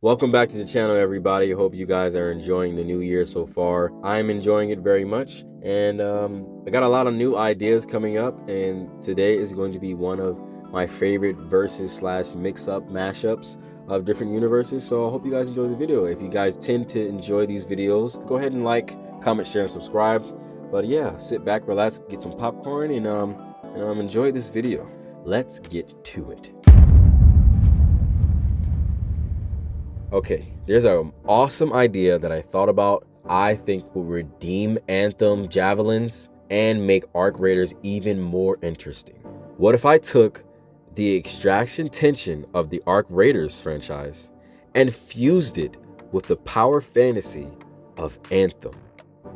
Welcome back to the channel, everybody. I hope you guys are enjoying the new year so far. I'm enjoying it very much, and I got a lot of new ideas coming up, and today is going to be one of my favorite versus slash mix-up mashups of different universes. So I hope you guys enjoy the video. If you guys tend to enjoy these videos, go ahead and like, comment, share, and subscribe. But yeah, sit back, relax, get some popcorn, and enjoy this video. Let's get to it. Okay, there's an awesome idea that I thought about. I think will redeem Anthem Javelins and make ARC Raiders even more interesting. What if I took the extraction tension of the ARC Raiders franchise and fused it with the power fantasy of Anthem?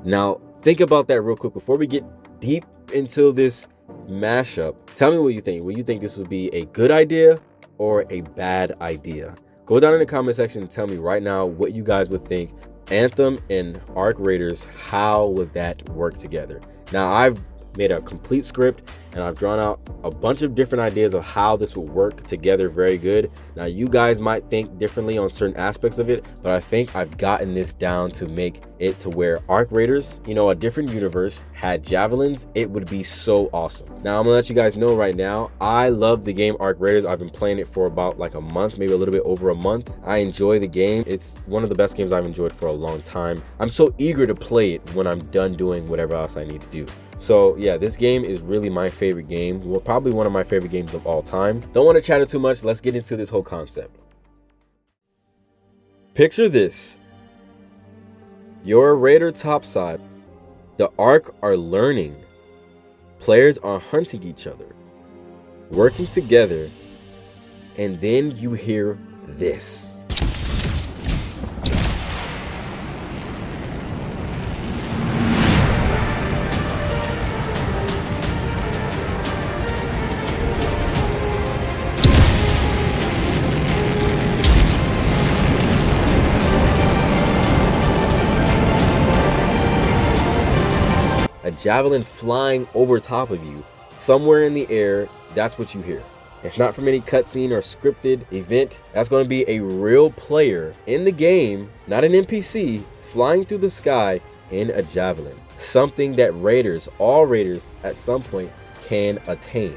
Now, think about that real quick before we get deep into this mashup. Tell me what you think. Will you think this would be a good idea or a bad idea? Go down in the comment section and tell me right now what you guys would think. Anthem and ARC Raiders, how would that work together? Now, I've made a complete script and I've drawn out a bunch of different ideas of how this will work together very good. Now, you guys might think differently on certain aspects of it, but I think I've gotten this down to make it to where ARC Raiders, you know, a different universe, had Javelins. It would be so awesome. Now, I'm gonna let you guys know right now, I love the game ARC Raiders. I've been playing it for about like a month, maybe a little bit over a month. I enjoy the game. It's one of the best games I've enjoyed for a long time. I'm so eager to play it when I'm done doing whatever else I need to do. So yeah, this game is really my favorite game. Well, probably one of my favorite games of all time. Don't want to chatter too much. Let's get into this whole concept. Picture this. You're a Raider Topside. The ARC are learning. Players are hunting each other, working together, and then you hear this. A javelin flying over top of you, somewhere in the air. That's what you hear. It's not from any cutscene or scripted event. That's going to be a real player in the game, not an NPC, flying through the sky in a javelin. Something that Raiders, all Raiders, at some point can attain.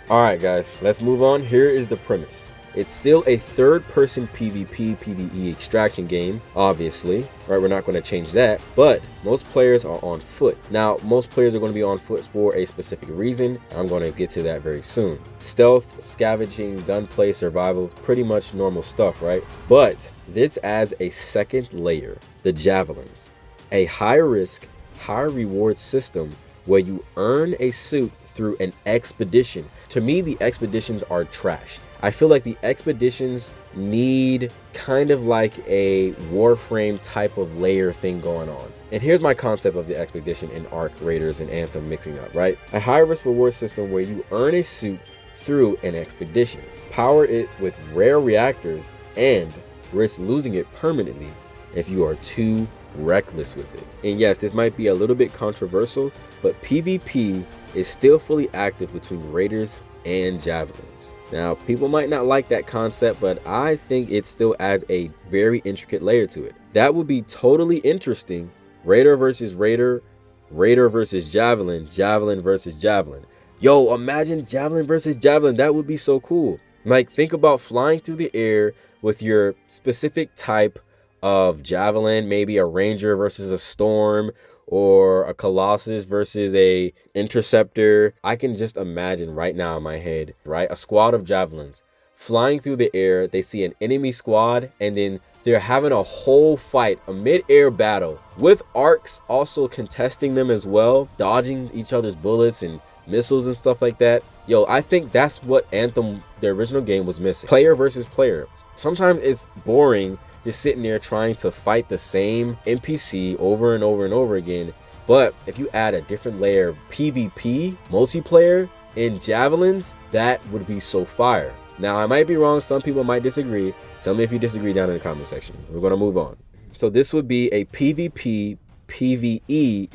All right, guys, let's move on. Here is the premise. It's still a third-person PvPvE extraction game, obviously, right? We're not going to change that, but most players are on foot. Now, most players are going to be on foot for a specific reason. I'm going to get to that very soon. Stealth, scavenging, gunplay, survival, pretty much normal stuff, right? But this adds a second layer, the Javelins, a high-risk, high-reward system where you earn a suit through an expedition. To me, the expeditions are trash. I feel like the expeditions need kind of like a Warframe type of layer thing going on. And here's my concept of the expedition in ARC Raiders and Anthem mixing up, right? A high risk reward system where you earn a suit through an expedition, power it with rare reactors, and risk losing it permanently if you are too reckless with it. And yes, this might be a little bit controversial, but PvP is still fully active between Raiders and Javelins. Now, people might not like that concept, but I think it still adds a very intricate layer to it. That would be totally interesting. Raider versus Raider, Raider versus Javelin, Javelin versus Javelin. Yo, imagine Javelin versus Javelin. That would be so cool. Like, think about flying through the air with your specific type of Javelin, maybe a Ranger versus a Storm, or a Colossus versus a Interceptor. I can just imagine right now in my head, right? A squad of Javelins flying through the air. They see an enemy squad, and then they're having a whole fight, a mid-air battle, with ARCs also contesting them as well, dodging each other's bullets and missiles and stuff like that. Yo, I think that's what Anthem, the original game, was missing. Player versus player. Sometimes it's boring just sitting there trying to fight the same NPC over and over and over again. But if you add a different layer of PvP multiplayer in Javelins, that would be so fire. Now, I might be wrong. Some people might disagree. Tell me if you disagree down in the comment section. We're going to move on. So this would be a PvPvE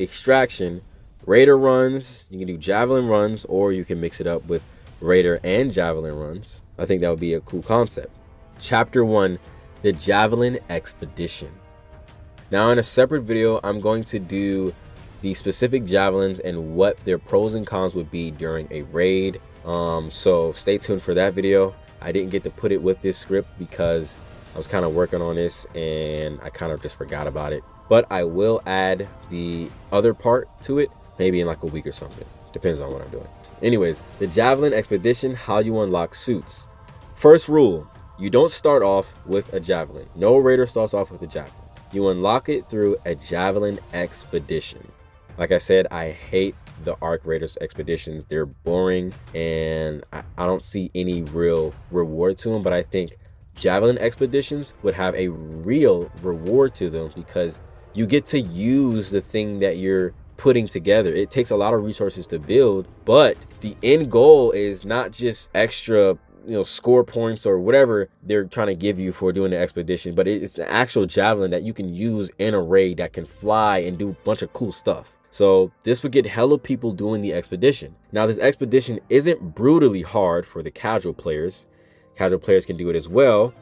extraction. Raider runs. You can do Javelin runs, or you can mix it up with Raider and Javelin runs. I think that would be a cool concept. Chapter 1, the Javelin Expedition. Now in a separate video, I'm going to do the specific Javelins and what their pros and cons would be during a raid. So stay tuned for that video. I didn't get to put it with this script because I was kind of working on this and I kind of just forgot about it. But I will add the other part to it, maybe in like a week or something. Depends on what I'm doing. Anyways, the Javelin Expedition, how you unlock suits. First rule, you don't start off with a Javelin. No raider starts off with a Javelin. You unlock it through a Javelin Expedition. Like I said, I hate the ARC Raiders expeditions. They're boring and I don't see any real reward to them, but I think Javelin expeditions would have a real reward to them because you get to use the thing that you're putting together. It takes a lot of resources to build, but the end goal is not just extra, score points or whatever they're trying to give you for doing the expedition, but it's an actual Javelin that you can use in a raid that can fly and do a bunch of cool stuff. So this would get hella people doing the expedition. Now this expedition isn't brutally hard for the casual players. Casual players can do it as well,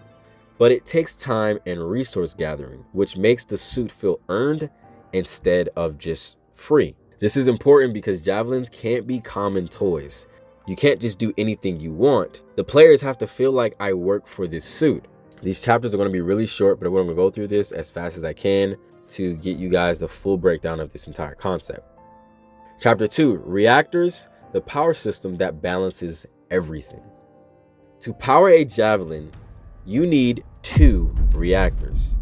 but it takes time and resource gathering, which makes the suit feel earned instead of just free. This is important because Javelins can't be common toys. You can't just do anything you want. The players have to feel like I work for this suit. These chapters are going to be really short, but I'm going to go through this as fast as I can to get you guys the full breakdown of this entire concept. Chapter 2, Reactors, the power system that balances everything. To power a Javelin, you need 2 reactors,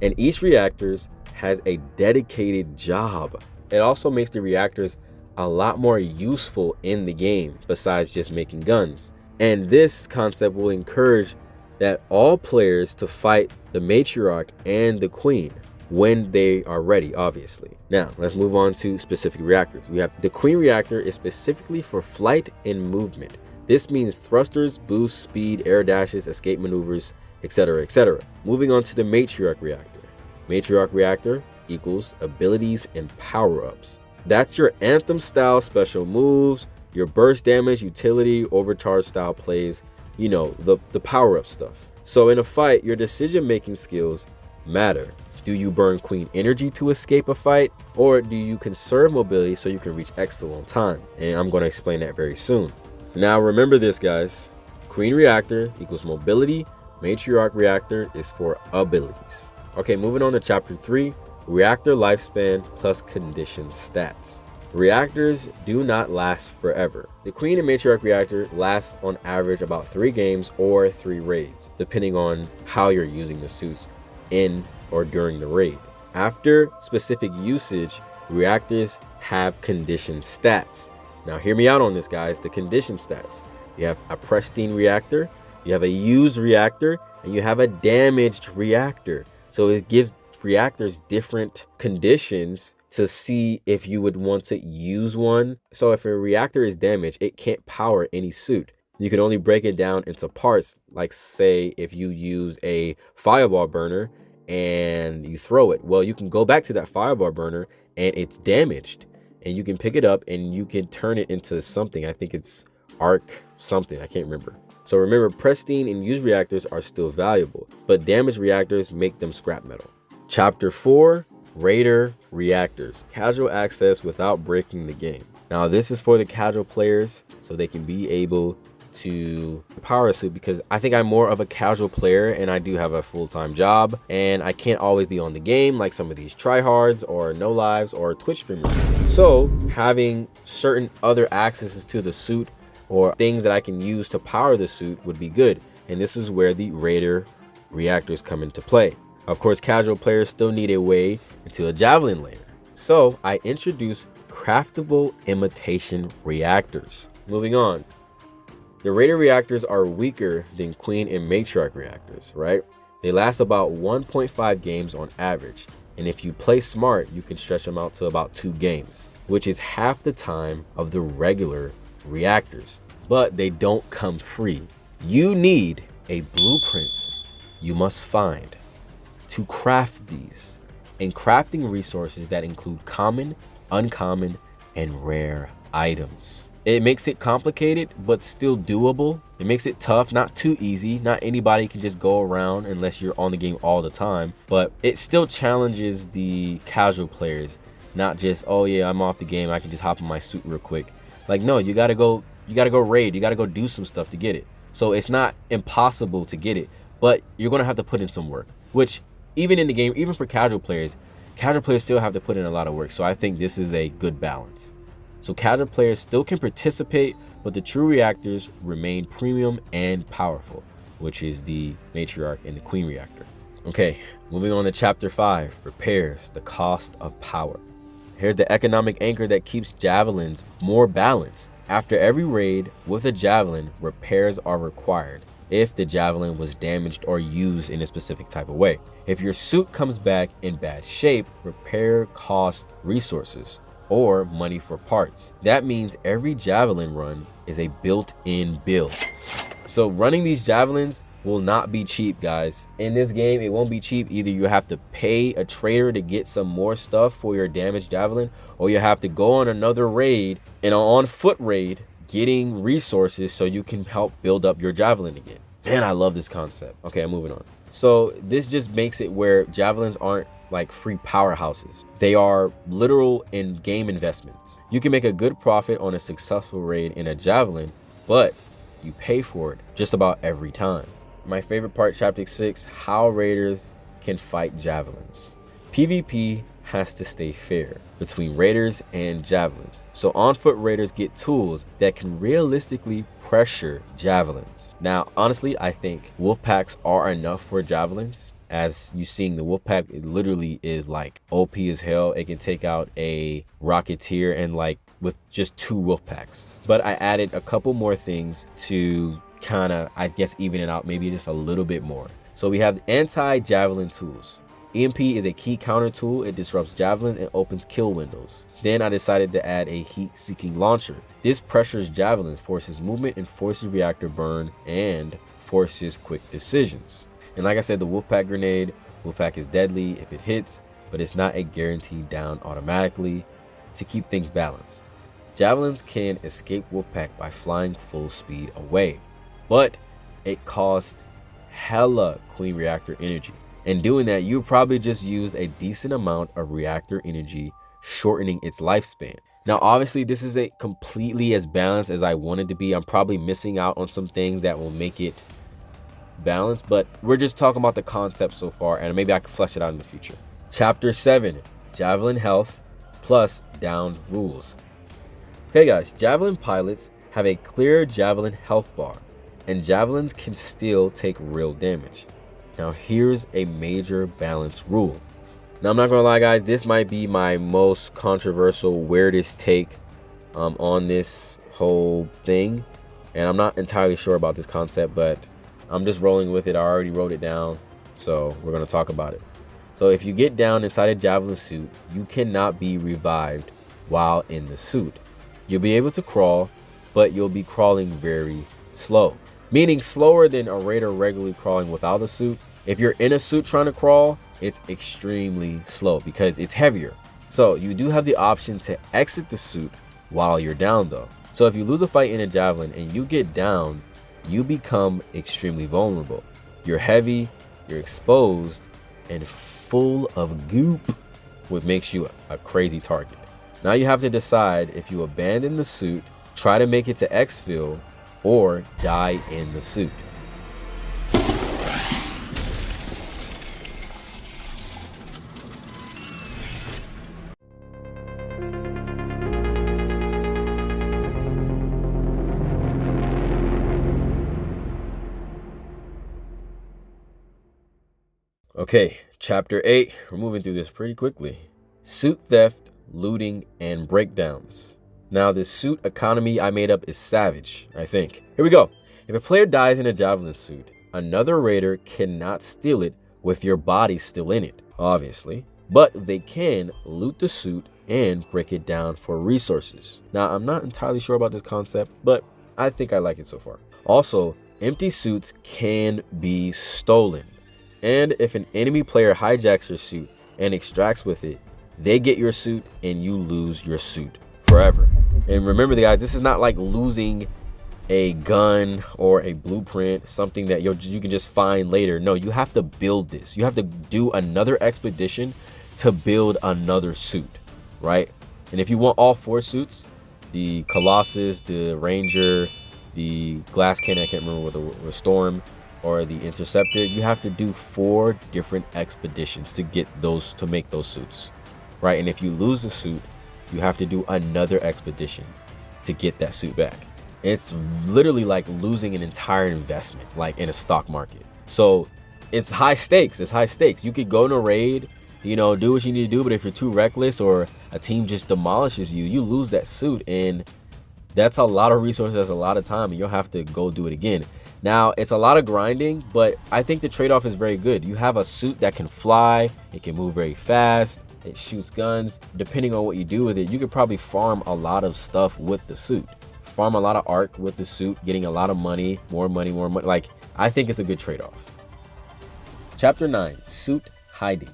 and each reactor has a dedicated job. It also makes the reactors a lot more useful in the game besides just making guns. And this concept will encourage that all players to fight the Matriarch and the Queen when they are ready, obviously. Now, let's move on to specific reactors. We have the Queen Reactor is specifically for flight and movement. This means thrusters, boosts, speed, air dashes, escape maneuvers, etc., etc. Moving on to the Matriarch Reactor. Matriarch Reactor equals abilities and power-ups. That's your Anthem style special moves, your burst damage, utility, overcharge style plays, the power-up stuff. So in a fight, your decision-making skills matter. Do you burn Queen energy to escape a fight, or do you conserve mobility so you can reach exfil on time? And I'm going to explain that very soon. Now remember this, guys. Queen Reactor equals mobility. Matriarch Reactor is for abilities. Okay, moving on to chapter 3, reactor lifespan plus condition stats. Reactors do not last forever. The Queen and Matriarch Reactor lasts on average about 3 games or 3 raids, depending on how you're using the suits in or during the raid. After specific usage, reactors have condition stats. Now hear me out on this, guys. The condition stats. You have a pristine reactor, you have a used reactor, and you have a damaged reactor. So it gives reactors different conditions to see if you would want to use one. So if a reactor is damaged, it can't power any suit. You can only break it down into parts, like say if you use a fireball burner and you throw it, well, you can go back to that fireball burner and it's damaged, and you can pick it up and you can turn it into something. I think it's ARC something, I can't remember. So remember, pristine and used reactors are still valuable, but damaged reactors make them scrap metal. Chapter 4, Raider Reactors, casual access without breaking the game. Now this is for the casual players so they can be able to power a suit, because I think I'm more of a casual player and I do have a full-time job and I can't always be on the game like some of these tryhards or no lives or Twitch streamers. So having certain other accesses to the suit or things that I can use to power the suit would be good, and this is where the Raider Reactors come into play. Of course, casual players still need a way into a Javelin layer, so I introduce craftable imitation reactors. Moving on. The Raider reactors are weaker than Queen and Matriarch reactors, right? They last about 1.5 games on average, and if you play smart, you can stretch them out to about 2 games, which is half the time of the regular reactors. But they don't come free. You need a blueprint you must find to craft these, and crafting resources that include common, uncommon, and rare items. It makes it complicated, but still doable. It makes it tough, not too easy. Not anybody can just go around unless you're on the game all the time, but it still challenges the casual players. Not just, oh yeah, I'm off the game, I can just hop in my suit real quick. Like, no, you gotta go raid, you gotta go do some stuff to get it. So it's not impossible to get it, but you're gonna have to put in some work, which even in the game, even for casual players still have to put in a lot of work. So I think this is a good balance. So casual players still can participate, but the true reactors remain premium and powerful, which is the Matriarch and the Queen Reactor. Okay, moving on to chapter 5, repairs, the cost of power. Here's the economic anchor that keeps javelins more balanced. After every raid with a javelin, repairs are required if the javelin was damaged or used in a specific type of way. If your suit comes back in bad shape, repair costs resources or money for parts. That means every javelin run is a built-in bill. So running these javelins will not be cheap, guys. In this game, it won't be cheap. Either you have to pay a trader to get some more stuff for your damaged javelin, or you have to go on another raid, and on foot raid, getting resources so you can help build up your javelin again. Man, I love this concept. Okay, I'm moving on. So this just makes it where javelins aren't like free powerhouses. They are literal in-game investments. You can make a good profit on a successful raid in a javelin, but you pay for it just about every time. My favorite part, chapter 6, how raiders can fight javelins. PvP has to stay fair between raiders and javelins. So on foot raiders get tools that can realistically pressure javelins. Now, honestly, I think Wolfpacks are enough for javelins. As you seeing the Wolfpack, it literally is like OP as hell. It can take out a Rocketeer and like with just 2 Wolfpacks. But I added a couple more things to kind of, I guess, even it out maybe just a little bit more. So we have anti-Javelin tools. EMP is a key counter tool. It disrupts javelin and opens kill windows. Then I decided to add a heat-seeking launcher. This pressures javelin, forces movement, and forces reactor burn, and forces quick decisions. And like I said, the Wolfpack grenade, Wolfpack is deadly if it hits, but it's not a guaranteed down automatically to keep things balanced. Javelins can escape Wolfpack by flying full speed away, but it costs hella Queen Reactor energy. In doing that, you probably just used a decent amount of reactor energy, shortening its lifespan. Now, obviously, this isn't completely as balanced as I wanted to be. I'm probably missing out on some things that will make it balanced, but we're just talking about the concept so far, and maybe I can flesh it out in the future. Chapter 7, Javelin Health plus Downed Rules. Okay, guys, Javelin pilots have a clear Javelin health bar, and Javelins can still take real damage. Now, here's a major balance rule. Now, I'm not gonna lie, guys, this might be my most controversial, weirdest take on this whole thing, and I'm not entirely sure about this concept, but I'm just rolling with it. I already wrote it down, so we're gonna talk about it. So if you get down inside a Javelin suit, you cannot be revived while in the suit. You'll be able to crawl, but you'll be crawling very slow, meaning slower than a raider regularly crawling without a suit. If you're in a suit trying to crawl, it's extremely slow because it's heavier. So you do have the option to exit the suit while you're down though. So if you lose a fight in a Javelin and you get down, you become extremely vulnerable. You're heavy, you're exposed, and full of goop, which makes you a crazy target. Now you have to decide if you abandon the suit, try to make it to exfil, or die in the suit. Okay, chapter 8, we're moving through this pretty quickly. Suit theft, looting, and breakdowns. Now, this suit economy I made up is savage, I think. Here we go. If a player dies in a Javelin suit, another raider cannot steal it with your body still in it, obviously, but they can loot the suit and break it down for resources. Now, I'm not entirely sure about this concept, but I think I like it so far. Also, empty suits can be stolen. And if an enemy player hijacks your suit and extracts with it, they get your suit and you lose your suit forever. And remember, guys, this is not like losing a gun or a blueprint, something that you can just find later. No, you have to build this. You have to do another expedition to build another suit, right? And if you want all 4 suits, the Colossus, the Ranger, the Glass Cannon, I can't remember what the Storm, or the Interceptor, you have to do 4 different expeditions to get those, to make those suits, right? And if you lose the suit, you have to do another expedition to get that suit back. It's literally like losing an entire investment, like in a stock market. So it's high stakes. It's high stakes. You could go in a raid, you know, do what you need to do, but if you're too reckless or a team just demolishes you, you lose that suit, and that's a lot of resources, that's a lot of time, and you'll have to go do it again. Now, it's a lot of grinding, but I think the trade-off is very good. You have a suit that can fly, it can move very fast, it shoots guns. Depending on what you do with it, you could probably farm a lot of stuff with the suit. Farm a lot of ARC with the suit, getting a lot of money, more money, more money. Like, I think it's a good trade-off. Chapter 9, Suit Hiding.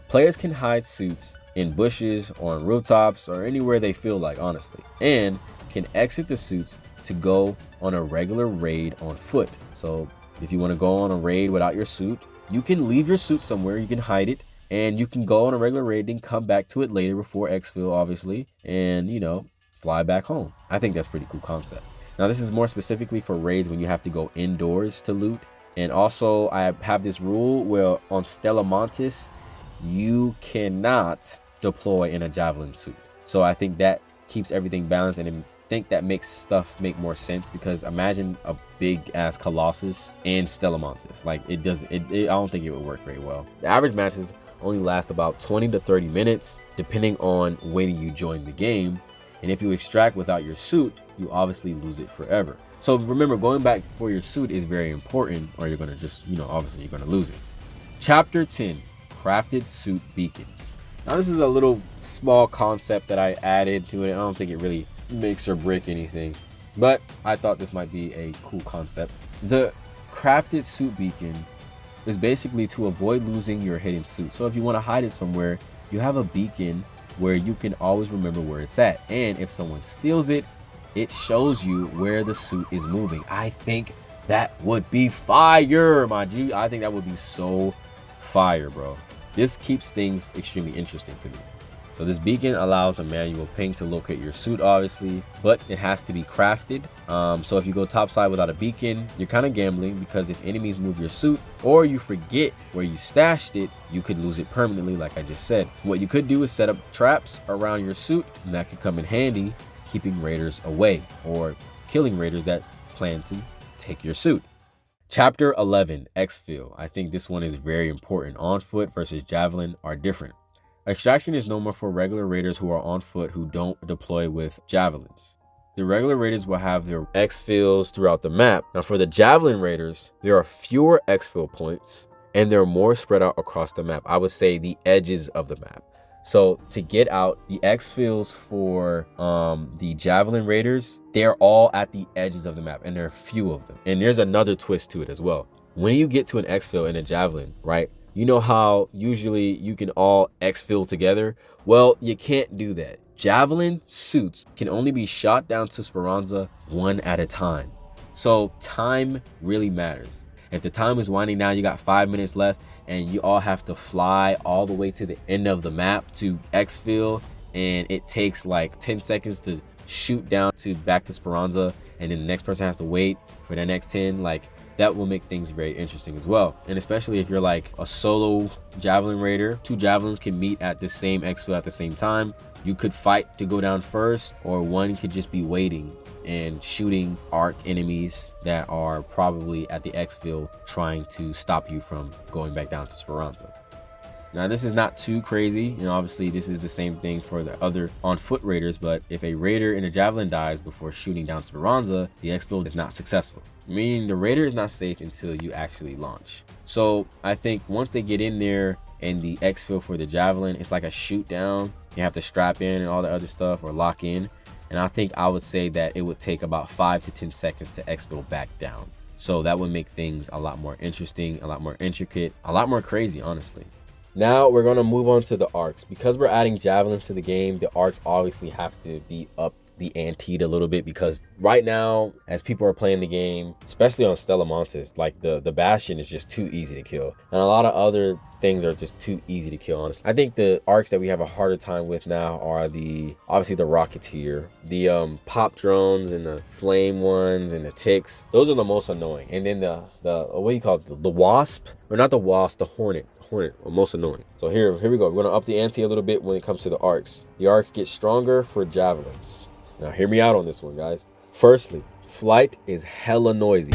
Players can hide suits in bushes, on rooftops, or anywhere they feel like, honestly, and can exit the suits to go on a regular raid on foot. So if you want to go on a raid without your suit, you can leave your suit somewhere, you can hide it, and you can go on a regular raid and come back to it later before exfil, obviously, and, you know, slide back home. I think that's a pretty cool concept. Now, this is more specifically for raids when you have to go indoors to loot. And also, I have this rule where on Stella Montis, you cannot deploy in a Javelin suit. So I think that keeps everything balanced, and I think that makes stuff make more sense, because imagine a big ass Colossus and Stella Montis. Like, I don't think it would work very well. The average matches only last about 20 to 30 minutes, depending on when you join the game. And if you extract without your suit, you obviously lose it forever. So remember, going back for your suit is very important, or you're gonna just, you know, obviously you're gonna lose it. Chapter 10, Crafted Suit Beacons. Now, this is a little small concept that I added to it. I don't think it really makes or break anything, but I thought this might be a cool concept. The Crafted Suit Beacon is basically to avoid losing your hidden suit. So if you want to hide it somewhere, you have a beacon where you can always remember where it's at. And if someone steals it, it shows you where the suit is moving. I think that would be fire, my G. I think that would be so fire, bro. This keeps things extremely interesting to me. So this beacon allows a manual ping to locate your suit, obviously, but it has to be crafted. So if you go topside without a beacon, you're kind of gambling, because if enemies move your suit or you forget where you stashed it, you could lose it permanently, like I just said. What you could do is set up traps around your suit, and that could come in handy, keeping raiders away or killing raiders that plan to take your suit. Chapter 11, Exfil. I think this one is very important. On foot versus Javelin are different. Extraction is normal for regular raiders who are on foot who don't deploy with Javelins. The regular raiders will have their exfils throughout the map. Now, for the Javelin raiders, there are fewer exfil points, and they're more spread out across the map. I would say the edges of the map. So to get out, the exfils for the Javelin raiders, they're all at the edges of the map, and there are few of them. And there's another twist to it as well. When you get to an exfil in a Javelin, right? You know how usually you can all exfil together? Well, you can't do that. Javelin suits can only be shot down to Speranza one at a time. So time really matters. If the time is winding down, you got 5 minutes left, and you all have to fly all the way to the end of the map to exfil, and it takes like 10 seconds to shoot down to back to Speranza, and then the next person has to wait for the next 10, like, that will make things very interesting as well. And especially if you're like a solo Javelin raider, 2 Javelins can meet at the same exfil at the same time. You could fight to go down first, or one could just be waiting and shooting ARC enemies that are probably at the exfil trying to stop you from going back down to Speranza. Now, this is not too crazy, and obviously this is the same thing for the other on foot raiders, but if a raider in a Javelin dies before shooting down Speranza, the exfil is not successful, meaning the raider is not safe until you actually launch. So I think once they get in there and the exfil for the Javelin, it's like a shoot down. You have to strap in and all the other stuff, or lock in. And I think I would say that it would take about 5 to 10 seconds to exfil back down. So that would make things a lot more interesting, a lot more intricate, a lot more crazy, honestly. Now we're going to move on to the ARCs. Because we're adding Javelins to the game, the ARCs obviously have to be up the ante a little bit, because right now, as people are playing the game, especially on Stella Montes, like the Bastion is just too easy to kill, and a lot of other things are just too easy to kill, honestly. I think the arcs that we have a harder time with now are obviously the Rocketeer, the pop drones and the flame ones and the ticks. Those are the most annoying. And then the what do you call it? The Wasp, or not the Wasp, the Hornet. Hornet are most annoying. So here we go. We're gonna up the ante a little bit when it comes to the arcs. The arcs get stronger for Javelins. Now hear me out on this one, guys. Firstly, flight is hella noisy.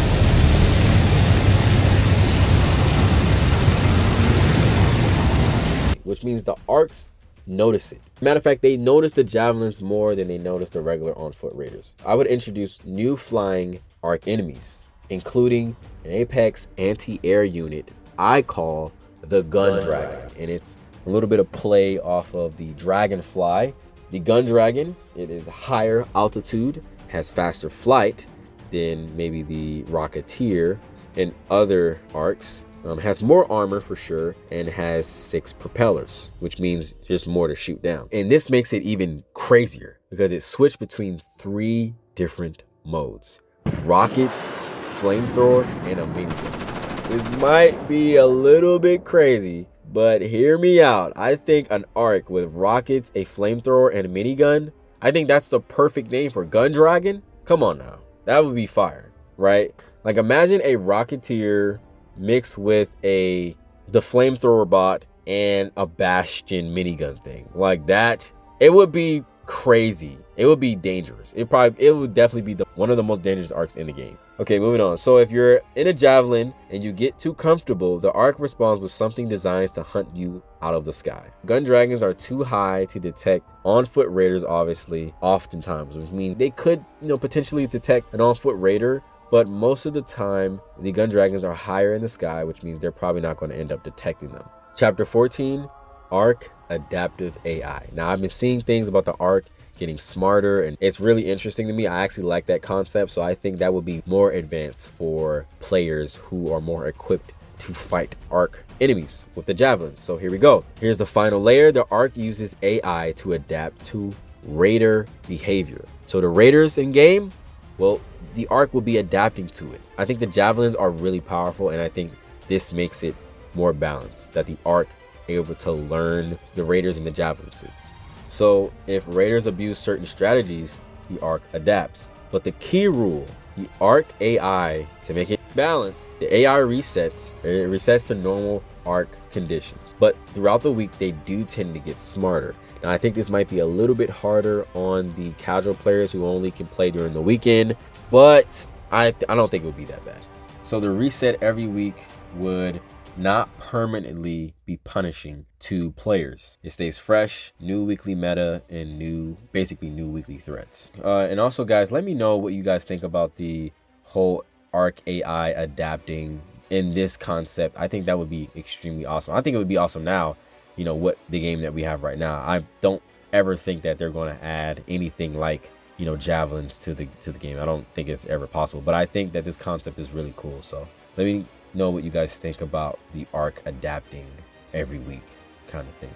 Which means the arcs notice it. Matter of fact, they notice the Javelins more than they notice the regular on-foot raiders. I would introduce new flying arc enemies, including an Apex anti-air unit I call the Gun Dragon, and it's a little bit of play off of the Dragonfly. The Gun Dragon, it is higher altitude, has faster flight than maybe the Rocketeer and other arcs. Has more armor for sure, and has 6 propellers, which means just more to shoot down. And this makes it even crazier because it switched between 3 different modes: rockets, flamethrower, and a minigun. This might be a little bit crazy, but hear me out. I think an arc with rockets, a flamethrower, and a minigun, I think that's the perfect name for Gun Dragon. Come on now, that would be fire, right? Like, imagine a Rocketeer mixed with the flamethrower bot and a Bastion minigun thing. Like that, it would be crazy. It would be dangerous. It would definitely be one of the most dangerous arcs in the game. Okay, moving on. So if you're in a Javelin and you get too comfortable, the arc responds with something designed to hunt you out of the sky. Gun Dragons are too high to detect on-foot raiders, obviously, oftentimes, which means they could, potentially detect an on-foot raider, but most of the time, the Gun Dragons are higher in the sky, which means they're probably not going to end up detecting them. Chapter 14, ARC Adaptive AI. Now, I've been seeing things about the ARC getting smarter, and it's really interesting to me. I actually like that concept, so I think that would be more advanced for players who are more equipped to fight ARC enemies with the Javelins. So here we go. Here's the final layer. The ARC uses AI to adapt to raider behavior. So the raiders in game, well, the ARC will be adapting to it. I think the Javelins are really powerful, and I think this makes it more balanced, that the ARC able to learn the raiders and the Javelin suits. So if raiders abuse certain strategies, the ARC adapts. But the key rule, the ARC AI, to make it balanced, the AI resets. It resets to normal ARC conditions. But throughout the week, they do tend to get smarter. Now, I think this might be a little bit harder on the casual players who only can play during the weekend, but I don't think it would be that bad. So the reset every week would not permanently be punishing to players. It stays fresh, new weekly meta, and basically new weekly threats. And also, guys, let me know what you guys think about the whole ARC AI adapting in this concept. I think that would be extremely awesome. I think it would be awesome now, what the game that we have right now. I don't ever think that they're going to add anything like, Javelins to the game. I don't think it's ever possible, but I think that this concept is really cool. So let me know what you guys think about the ARC adapting every week kind of thing.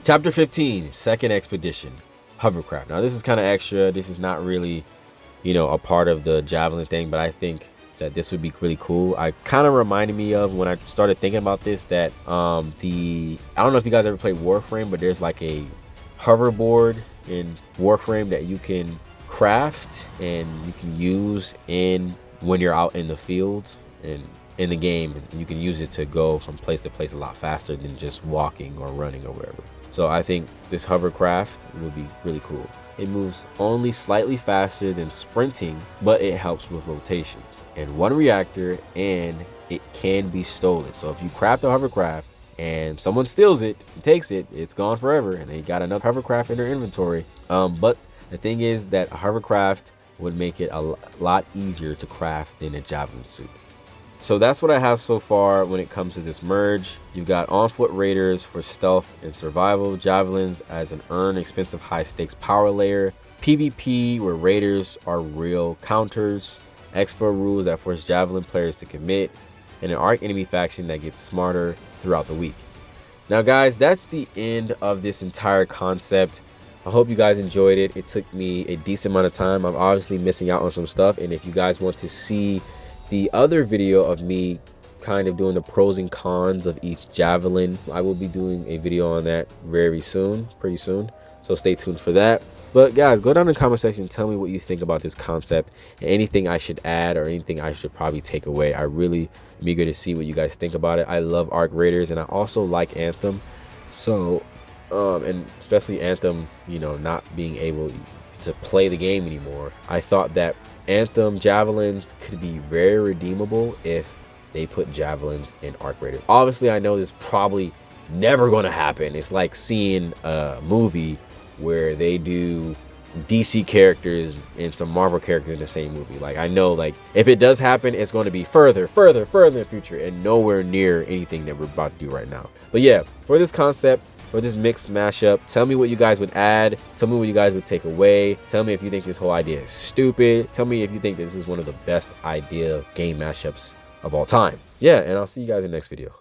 Chapter 15, second expedition, hovercraft. Now this is kind of extra. This is not really, a part of the Javelin thing, but I think that this would be really cool. I kind of reminded me of when I started thinking about this, that I don't know if you guys ever played Warframe, but there's like a hoverboard in Warframe that you can craft and you can use when you're out in the field and in the game, and you can use it to go from place to place a lot faster than just walking or running or whatever. So I think this hovercraft will be really cool. It moves only slightly faster than sprinting, but it helps with rotations and 1 reactor, and it can be stolen. So if you craft a hovercraft and someone steals it and takes it, it's gone forever, and they got another hovercraft in their inventory. But the thing is that a hovercraft would make it a lot easier to craft than a Javelin suit. So that's what I have so far when it comes to this merge. You've got on-foot raiders for stealth and survival, Javelins as an expensive high-stakes power layer, PvP where raiders are real counters, exfil rules that force Javelin players to commit, and an ARC enemy faction that gets smarter throughout the week. Now guys, that's the end of this entire concept. I hope you guys enjoyed it. It took me a decent amount of time. I'm obviously missing out on some stuff, and if you guys want to see the other video of me kind of doing the pros and cons of each Javelin, I will be doing a video on that very soon, pretty soon, so stay tuned for that. But guys, go down in the comment section and tell me what you think about this concept and anything I should add or anything I should probably take away. I really am eager to see what you guys think about it. I love ARC Raiders, and I also like Anthem, so and especially Anthem, you know, not being able to play the game anymore. I thought that Anthem Javelins could be very redeemable if they put Javelins in ARC Raiders. Obviously, I know this is probably never going to happen. It's like seeing a movie where they do DC characters and some Marvel characters in the same movie. Like, I know, like, if it does happen, it's going to be further in the future and nowhere near anything that we're about to do right now. But yeah, for this concept, for this mixed mashup, tell me what you guys would add. Tell me what you guys would take away. Tell me if you think this whole idea is stupid. Tell me if you think this is one of the best idea game mashups of all time. Yeah, and I'll see you guys in the next video.